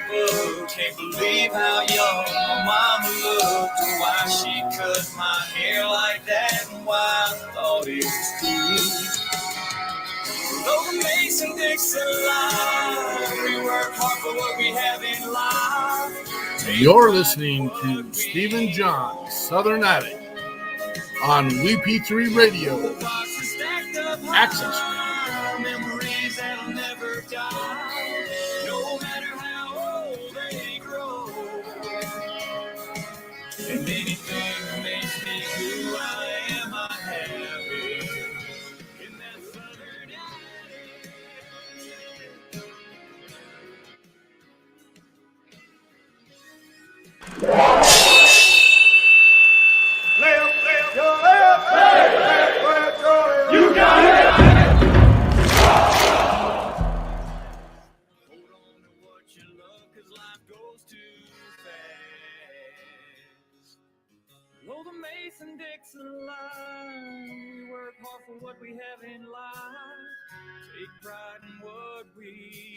book. Can't believe how young my mama looked, and why she cut my hair like that, and why I thought it was cool. Though the Mason Dixon line, we work hard for what we have in life. You're listening to Stephen John, Southern Attic, on WeP3 Radio. Access. Memories that'll never die, no matter how old they grow. And anything that makes me who I am, I have it in that Southern attic. You got it! Hold on to what you love, 'cause life goes too fast. Though the Mason-Dixon line, we work hard for what we have in life. Take pride in what we...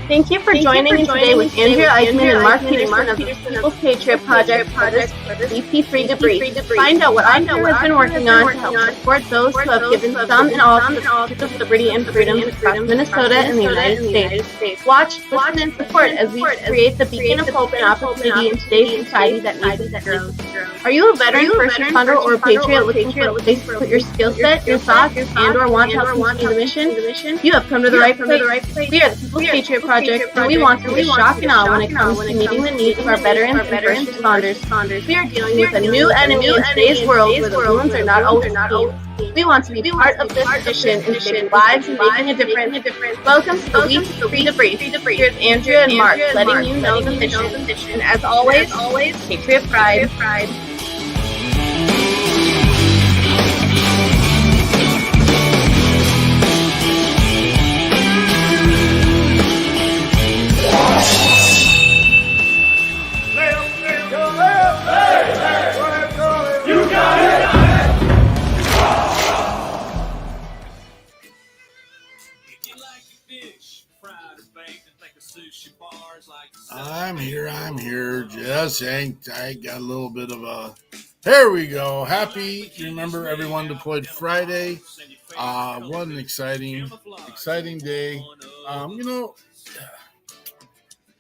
Thank you for joining me today with Andrea Eichmann and Mark Peterson of the People's Patriot Project for this WeP3 Debrief. Find out what our crew has been working on to help support those who have given some and all to the pursuit of liberty and freedom across Minnesota and the United States. Watch, listen, and support as we create the beacon of hope and opportunity in today's society that needs to grow. Are you a veteran, first responder, or a patriot looking for a place to put your skill set, your thoughts, and or want to help continue the mission? You have come to the right place. We are the People's Patriot Project, and we want to be shock and awe when it comes to meeting the needs of our veterans and first responders. We are dealing with a new enemy in today's world where the wounds are not always seen. We want to be part of this mission in saving lives and making a difference. Welcome to the WeP3 Debrief. Here's Andrea and Mark letting you know the mission. And as always, Patriot Pride. You got it! I'm here. Just I got a little bit of a... There we go. Happy, remember, everyone deployed Friday. What an exciting day. I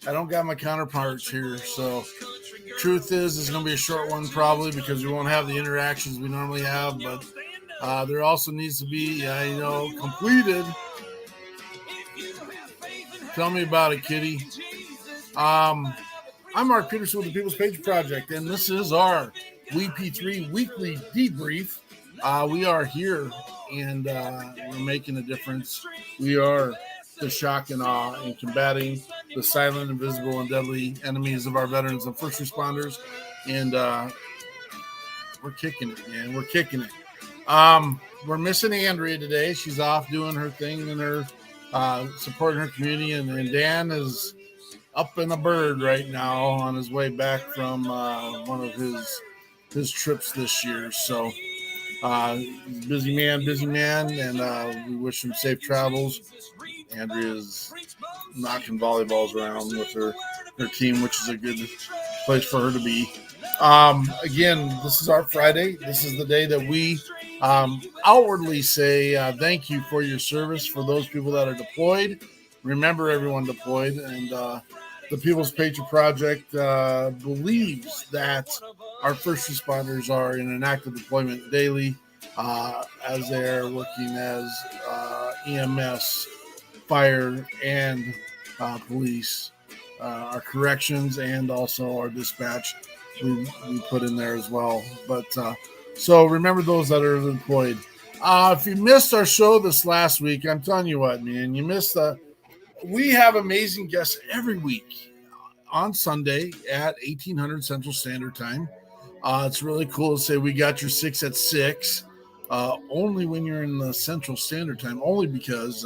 don't got my counterparts here, so truth is it's going to be a short one probably because we won't have the interactions we normally have, but there also needs to be, completed. Tell me about it, Kitty. I'm Mark Peterson with the People's Patriot Project, and this is our WeP3 weekly debrief. We are here, and we're making a difference. We are the shock and awe in combating the silent, invisible, and deadly enemies of our veterans and first responders, and we're kicking it, man. We're kicking it. We're missing Andrea today. She's off doing her thing and her supporting her community, and Dan is up in a bird right now on his way back from one of his trips this year. So busy man, and we wish him safe travels. Andrea's knocking volleyballs around with her team, which is a good place for her to be. Again, this is our Friday. This is the day that we outwardly say thank you for your service for those people that are deployed. Remember everyone deployed, and the People's Patriot Project believes that our first responders are in an active deployment daily as they're working as EMS, fire, and police, our corrections, and also our dispatch we put in there as well. But so remember those that are deployed. If you missed our show this last week, I'm telling you what, man, you missed we have amazing guests every week on Sunday at 1800 Central Standard Time. It's really cool to say we got your 6 at 6. Only when you're in the Central Standard Time, only because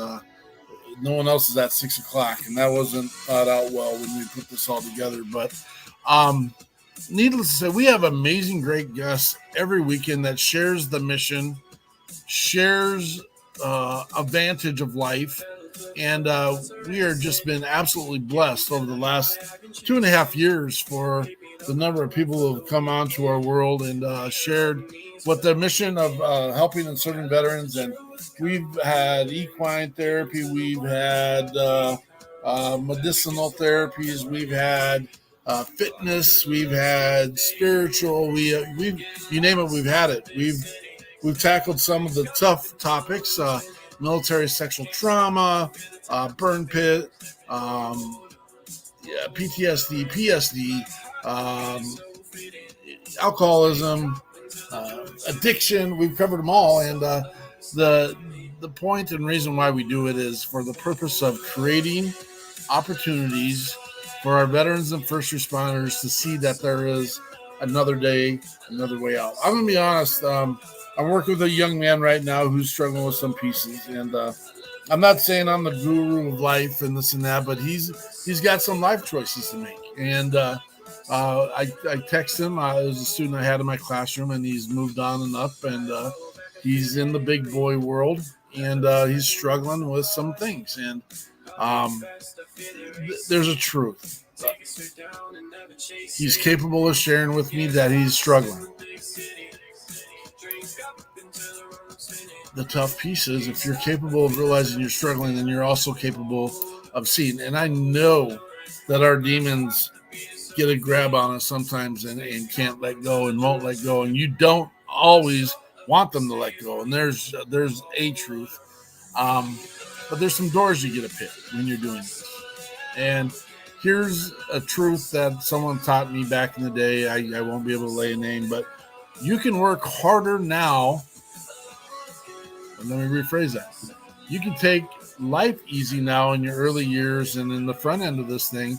no one else is at 6 o'clock, and that wasn't thought out well when we put this all together. But needless to say, we have amazing, great guests every weekend that shares the mission, shares a vantage of life, and we are just been absolutely blessed over the last 2.5 years for the number of people who have come onto our world and shared what the mission of helping and serving veterans. And we've had equine therapy, we've had medicinal therapies, we've had fitness, we've had spiritual, we've you name it, we've had it. We've tackled some of the tough topics, military sexual trauma, burn pit, PTSD, PSD, alcoholism, addiction. We've covered them all, and the point and reason why we do it is for the purpose of creating opportunities for our veterans and first responders to see that there is another day, another way out. I'm gonna be honest. I'm working with a young man right now who's struggling with some pieces, and I'm not saying I'm the guru of life and this and that, but he's got some life choices to make. And I text him. It was a student I had in my classroom, and he's moved on and up, and he's in the big boy world, and he's struggling with some things. And there's a truth. He's capable of sharing with me that he's struggling. The tough piece is if you're capable of realizing you're struggling, then you're also capable of seeing. And I know that our demons get a grab on us sometimes and can't let go and won't let go. And you don't always want them to let go. And there's a truth. But there's some doors you get to pick when you're doing this. And here's a truth that someone taught me back in the day. I won't be able to lay a name, but you can work harder now. And let me rephrase that. You can take life easy now in your early years and in the front end of this thing,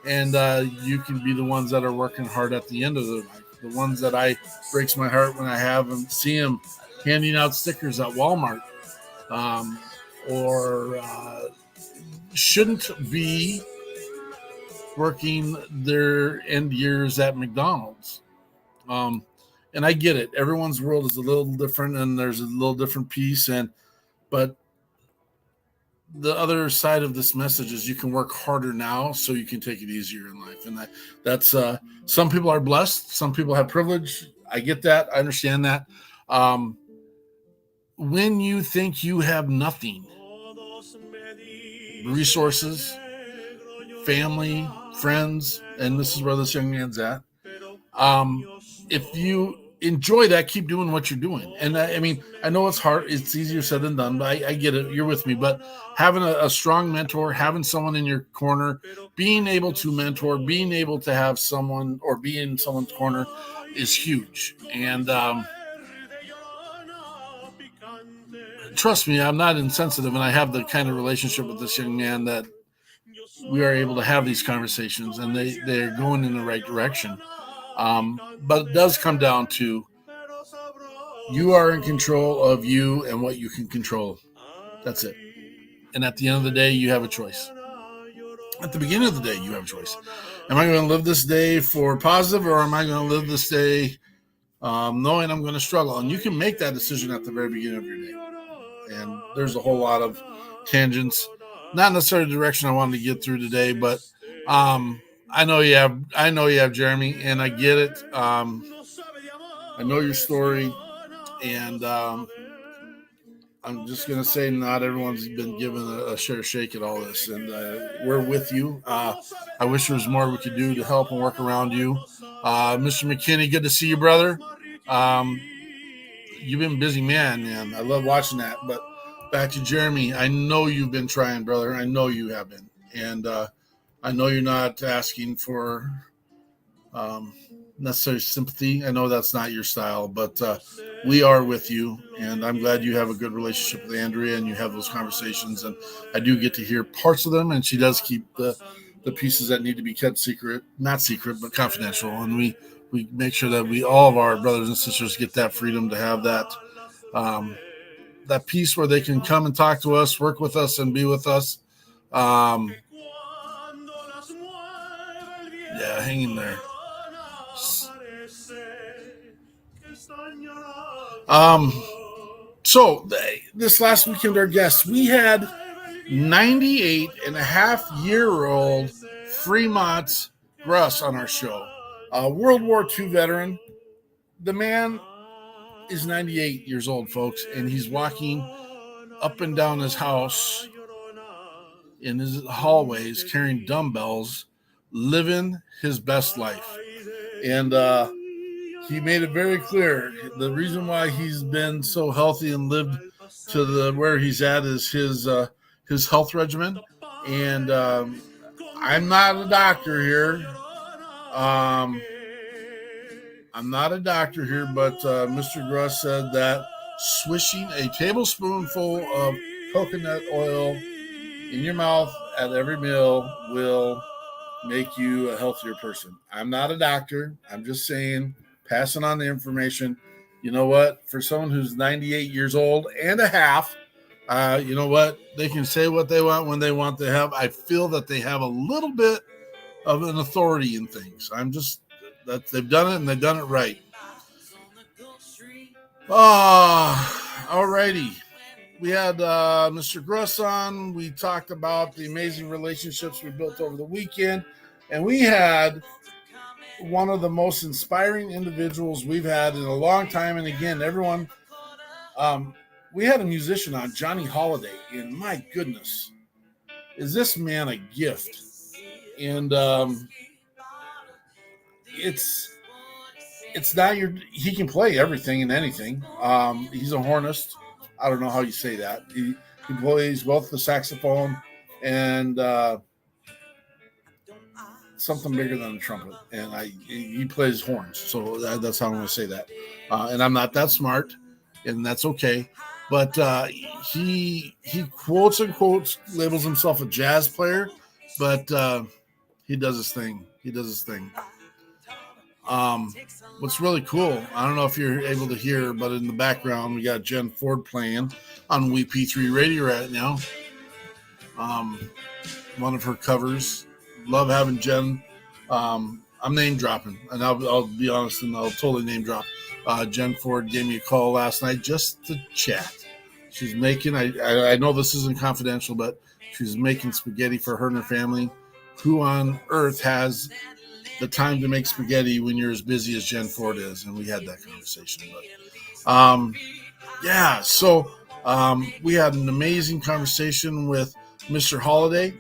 and you can be the ones that are working hard at the end of their life. The ones that breaks my heart when I have them, see them handing out stickers at Walmart, or shouldn't be working their end years at McDonald's. And I get it. Everyone's world is a little different, and there's a little different piece. But the other side of this message is you can work harder now so you can take it easier in life. And that's some people are blessed. Some people have privilege. I get that. I understand that. When you think you have nothing, resources, family, friends, and this is where this young man's at. If you enjoy that, keep doing what you're doing. And I mean, I know it's hard. It's easier said than done, but I get it. You're with me. But having a strong mentor, having someone in your corner, being able to mentor, being able to have someone or be in someone's corner is huge. And trust me, I'm not insensitive, and I have the kind of relationship with this young man that we are able to have these conversations, and they're going in the right direction. But it does come down to you are in control of you and what you can control. That's it. And at the end of the day, you have a choice. At the beginning of the day, you have a choice. Am I going to live this day for positive, or am I going to live this day knowing I'm going to struggle? And you can make that decision at the very beginning of your day. And there's a whole lot of tangents, not necessarily the direction I wanted to get through today, but I know you have Jeremy, and I get it. I know your story, and I'm just going to say not everyone's been given a share shake at all this, and we're with you. I wish there was more we could do to help and work around you. Mr. McKinney, good to see you, brother. You've been a busy man. I love watching that. But back to Jeremy, I know you've been trying, brother. I know you have been. And I know you're not asking for necessarily sympathy. I know that's not your style, but we are with you, and I'm glad you have a good relationship with Andrea and you have those conversations. And I do get to hear parts of them, and she does keep the pieces that need to be kept secret, not secret, but confidential. And we make sure that all of our brothers and sisters get that freedom to have that piece where they can come and talk to us, work with us, and be with us. Yeah, hang in there. So this last weekend, our guests, we had 98-and-a-half-year-old Fremont Russ on our show. World War II veteran. The man is 98 years old, folks, and he's walking up and down his house in his hallways carrying dumbbells, living his best life. And he made it very clear the reason why he's been so healthy and lived to where he's at is his health regimen. And I'm not a doctor here. But Mr. Gruss said that swishing a tablespoonful of coconut oil in your mouth at every meal will make you a healthier person. I'm not a doctor. I'm just saying, passing on the information. You know what? For someone who's 98 years old and a half, you know what? They can say what they want when they want to have. I feel that they have a little bit of an authority in things. I'm just that they've done it and they've done it right. All righty. We had Mr. Gruss on. We talked about the amazing relationships we built over the weekend. And we had one of the most inspiring individuals we've had in a long time. And again, everyone, we had a musician on, Johnny Holiday. And my goodness, is this man a gift? And it's not he can play everything and anything. He's a hornist. I don't know how you say that. He plays both the saxophone and something bigger than a trumpet, and he plays horns. So that's how I'm going to say that. And I'm not that smart, and that's okay. But he quotes and quotes, labels himself a jazz player, but he does his thing. What's really cool, I don't know if you're able to hear, but in the background, we got Jen Ford playing on WeP3 Radio right now. One of her covers. Love having Jen. I'm name dropping, and I'll be honest, and I'll totally name drop. Jen Ford gave me a call last night just to chat. She's making, I know this isn't confidential, but she's making spaghetti for her and her family. Who on earth has the time to make spaghetti when you're as busy as Jen Ford is? And we had that conversation. But so we had an amazing conversation with Mr. Holiday.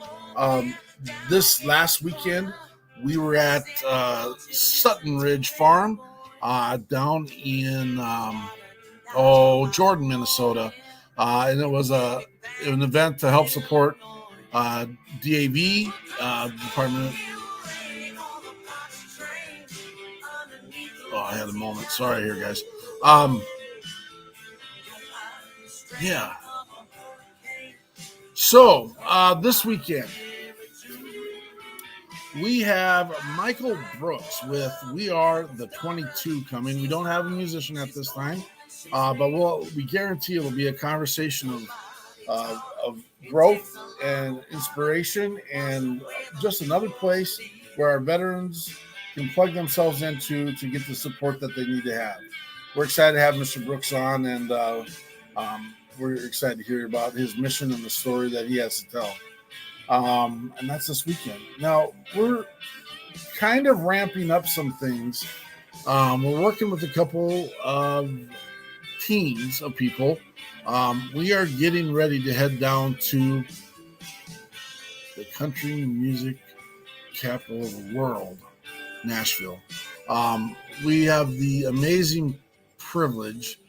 This last weekend, we were at Sutton Ridge Farm down in Jordan, Minnesota. And it was an event to help support DAV, Department. I had a moment. Sorry here, guys. So this weekend, we have Michael Brooks with We Are the 22 coming. We don't have a musician at this time, but we guarantee it will be a conversation of growth and inspiration, and just another place where our veterans can plug themselves into to get the support that they need to have. We're excited to have Mr. Brooks on, and we're excited to hear about his mission and the story that he has to tell. And that's this weekend. Now, we're kind of ramping up some things. We're working with a couple of teams of people. We are getting ready to head down to the country music capital of the world, Nashville. We have the amazing privilege.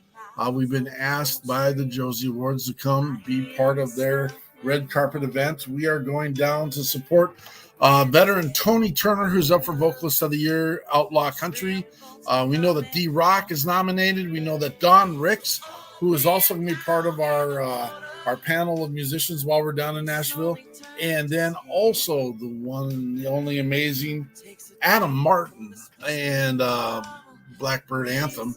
We've been asked by the Josie Awards to come be part of their red carpet event. We are going down to support Veteran Tony Turner, who's up for Vocalist of the Year, Outlaw Country. We know that D-Rock is nominated. We know that Don Ricks, who is also going to be part of our panel of musicians while we're down in Nashville. And then also the one, the only amazing Adam Martin and Blackbird Anthem.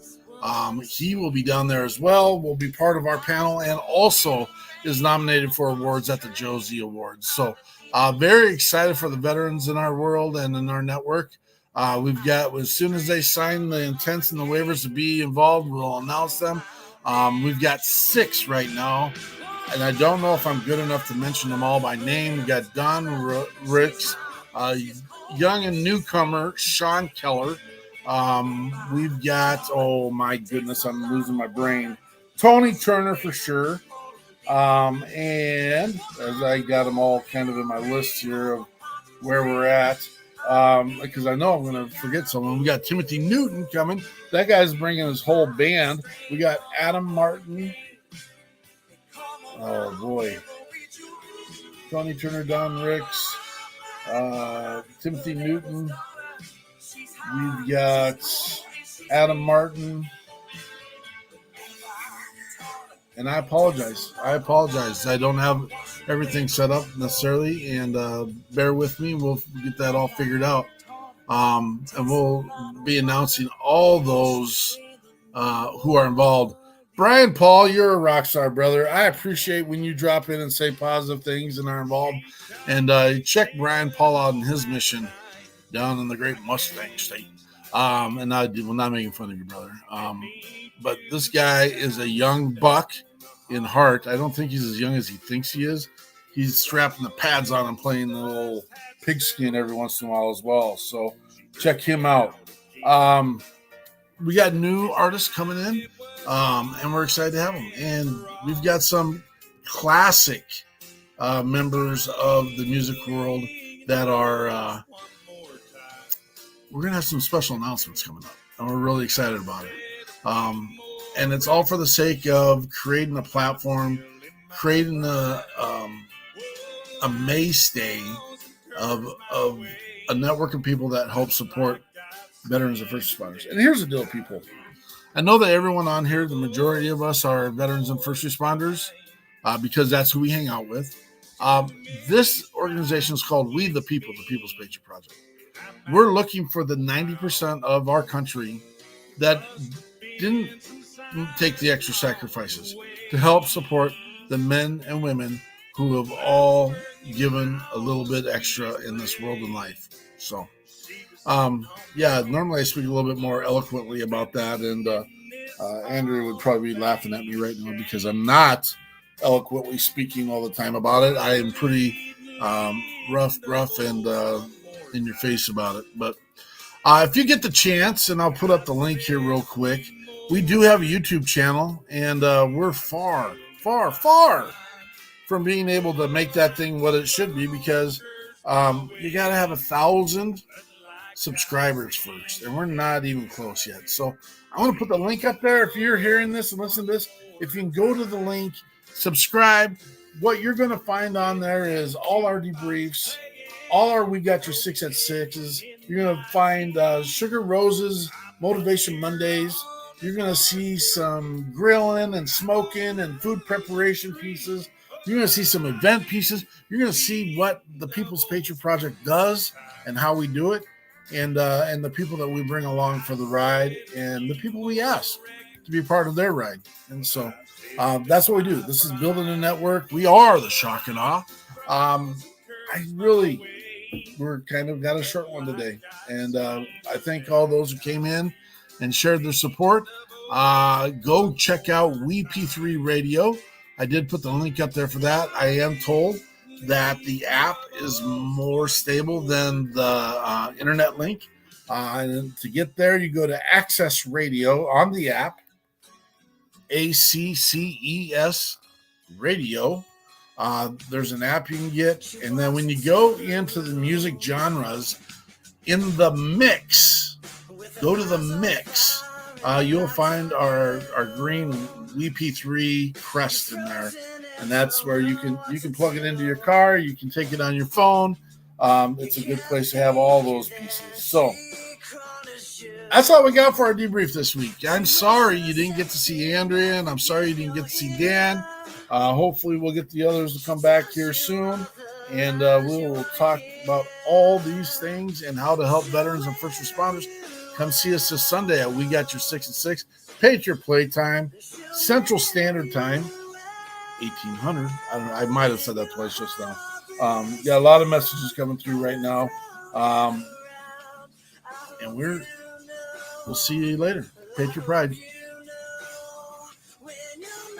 He will be down there as well, will be part of our panel, and also is nominated for awards at the Josie Awards. So very excited for the veterans in our world and in our network. We've got, as soon as they sign the intents and the waivers to be involved, we'll announce them. We've got 6 right now, and I don't know if I'm good enough to mention them all by name. We've got Don Ricks, young and newcomer Sean Keller. We've got, oh my goodness, I'm losing my brain, Tony Turner for sure. And as I got them all kind of in my list here of where we're at, because I know I'm going to forget someone. We got Timothy Newton coming. That guy's bringing his whole band. We got Adam Martin. Oh boy. Tony Turner, Don Ricks, Timothy Newton. We've got Adam Martin. And I apologize. I don't have everything set up necessarily, and bear with me. We'll get that all figured out. And we'll be announcing all those who are involved. Brian Paul, you're a rock star, brother. I appreciate when you drop in and say positive things and are involved. And check Brian Paul out in his mission down in the great Mustang State. And we're not making fun of you, brother. But this guy is a young buck in heart. I don't think he's as young as he thinks he is. He's strapping the pads on and playing the little pigskin every once in a while as well. So check him out. We got new artists coming in, and we're excited to have them. And we've got some classic members of the music world that are we're going to have some special announcements coming up, and we're really excited about it. And it's all for the sake of creating a platform, creating a mainstay of a network of people that help support veterans and first responders. And here's the deal, people. I know that everyone on here, the majority of us are veterans and first responders because that's who we hang out with. This organization is called We the People, the People's Patriot Project. We're looking for the 90% of our country that didn't take the extra sacrifices to help support the men and women who have all given a little bit extra in this world and life. So, normally I speak a little bit more eloquently about that, and Andrew would probably be laughing at me right now because I'm not eloquently speaking all the time about it. I am pretty rough and in your face about it. But if you get the chance, and I'll put up the link here real quick, we do have a YouTube channel, and we're far from being able to make that thing what it should be, because you got to have 1,000 subscribers first, and we're not even close yet. So I want to put the link up there. If you're hearing this and listening to this, if you can go to the link, subscribe. What you're going to find on there is all our debriefs, all our We Got Your 6 at 6s. You're going to find Sugar Roses Motivation Mondays. You're going to see some grilling and smoking and food preparation pieces. You're going to see some event pieces. You're going to see what the People's Patriot Project does and how we do it, and the people that we bring along for the ride, and the people we ask to be part of their ride. And so that's what we do. This is building a network. We are the Shock and Awe. We're kind of got a short one today. And I thank all those who came in and shared their support. Go check out WeP3 Radio. I did put the link up there for that. I am told that the app is more stable than the internet link. And to get there, you go to Access Radio on the app, ACCES Radio. There's an app you can get. And then when you go into the music genres, in the mix, go to the mix. You'll find our green WeP3 crest in there, and that's where you can plug it into your car. You can take it on your phone. It's a good place to have all those pieces. So that's all we got for our debrief this week. I'm sorry you didn't get to see Andrea, and I'm sorry you didn't get to see Dan. Hopefully we'll get the others to come back here soon, and we'll talk about all these things and how to help veterans and first responders. Come see us this Sunday at We Got Your 6 at 6. Patriot Playtime, Central Standard Time, 1800. I might have said that twice just now. Got a lot of messages coming through right now. And we'll see you later. Patriot Pride.